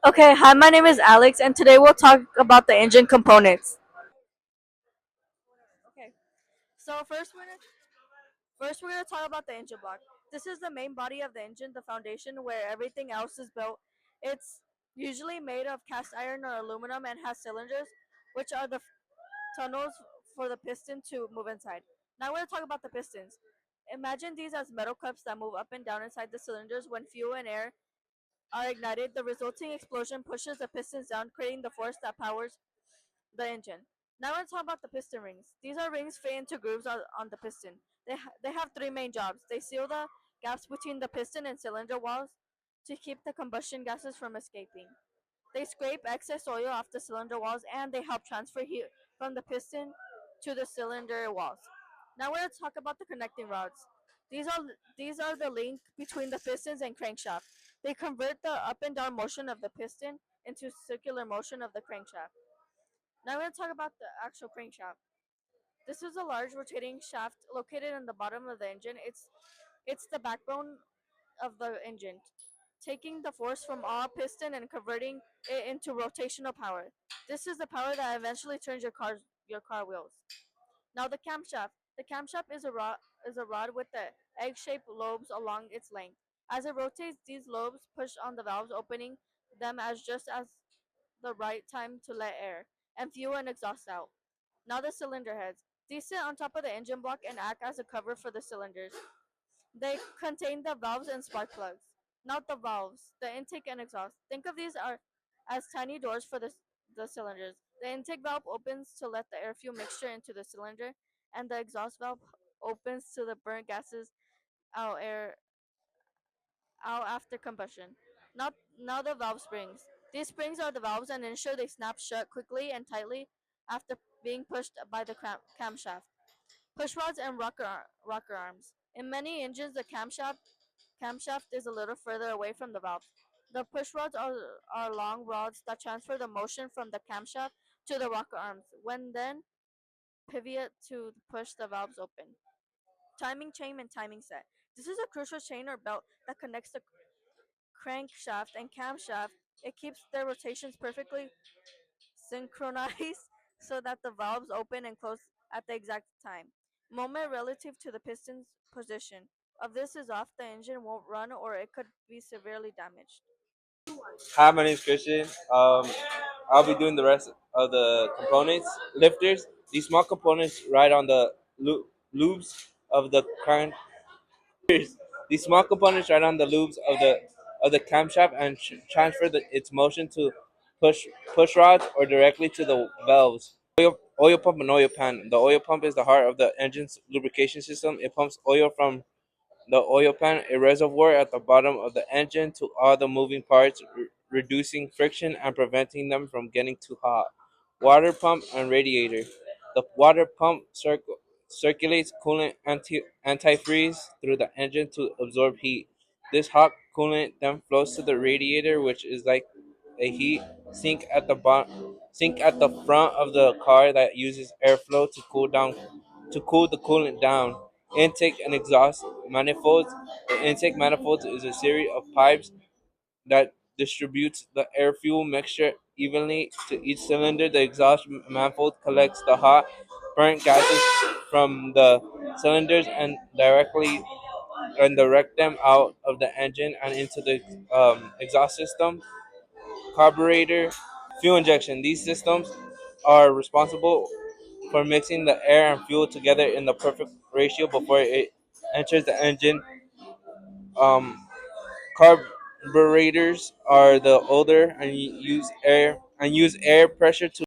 Okay, hi, my name is Alex, and today we'll talk about the engine components. Okay, so first we're gonna talk about the engine block. This is the main body of the engine, the foundation where everything else is built. It's usually made of cast iron or aluminum and has cylinders, which are the tunnels for the piston to move inside. Now we're gonna talk about the pistons. Imagine these as metal cups that move up and down inside the cylinders when fuel and air are ignited. The resulting explosion pushes the pistons down, creating the force that powers the engine. Now let's talk about the piston rings. These are rings fit into grooves on the piston. They have three main jobs. They seal the gaps between the piston and cylinder walls to keep the combustion gases from escaping. They scrape excess oil off the cylinder walls and they help transfer heat from the piston to the cylinder walls. Now we're going to talk about the connecting rods. These are these are the link between the pistons and crankshaft. They convert the up and down motion of the piston into circular motion of the crankshaft. Now I'm going to talk about the actual crankshaft. This is a large rotating shaft located in the bottom of the engine. It's the backbone of the engine, taking the force from all piston and converting it into rotational power. This is the power that eventually turns your car wheels. Now the camshaft. The camshaft is a rod with the egg-shaped lobes along its length. As it rotates, these lobes push on the valves, opening them as just as the right time to let air and fuel and exhaust out. Now the cylinder heads. These sit on top of the engine block and act as a cover for the cylinders. They contain the valves and spark plugs. Not the valves, the intake and exhaust. Think of these are as tiny doors for the cylinders. The intake valve opens to let the air fuel mixture into the cylinder, and the exhaust valve opens to the burnt gases out air out after combustion. Now the valve springs. These springs are the valves and ensure they snap shut quickly and tightly after being pushed by the camshaft. Push rods and rocker arms. In many engines, the camshaft is a little further away from the valve. The push rods are long rods that transfer the motion from the camshaft to the rocker arms, when then pivot to push the valves open. Timing chain and timing set. This is a crucial chain or belt that connects the crankshaft and camshaft. It keeps their rotations perfectly synchronized so that the valves open and close at the exact time. Moment relative to the piston's position. If this is off, the engine won't run or it could be severely damaged. Hi, my name is Christian. I'll be doing the rest of the components. Lifters. These small components ride on the loops of the crank. These small components ride on the loops of the camshaft and transfer its motion to push rods or directly to the valves. Oil pump and oil pan. The oil pump is the heart of the engine's lubrication system. It pumps oil from the oil pan, a reservoir at the bottom of the engine, to all the moving parts, reducing friction and preventing them from getting too hot. Water pump and radiator. The water pump circulates coolant antifreeze through the engine to absorb heat. This hot coolant then flows to the radiator, which is like a heat sink at the front of the car that uses airflow to cool the coolant down. Intake and exhaust manifolds. The intake manifolds is a series of pipes that distributes the air fuel mixture evenly to each cylinder. The exhaust manifold collects the hot burnt gases from the cylinders and direct them out of the engine and into the exhaust system. Carburetor, fuel injection. These systems are responsible for mixing the air and fuel together in the perfect ratio before it enters the engine. Um, Carburetors are the older and use air pressure to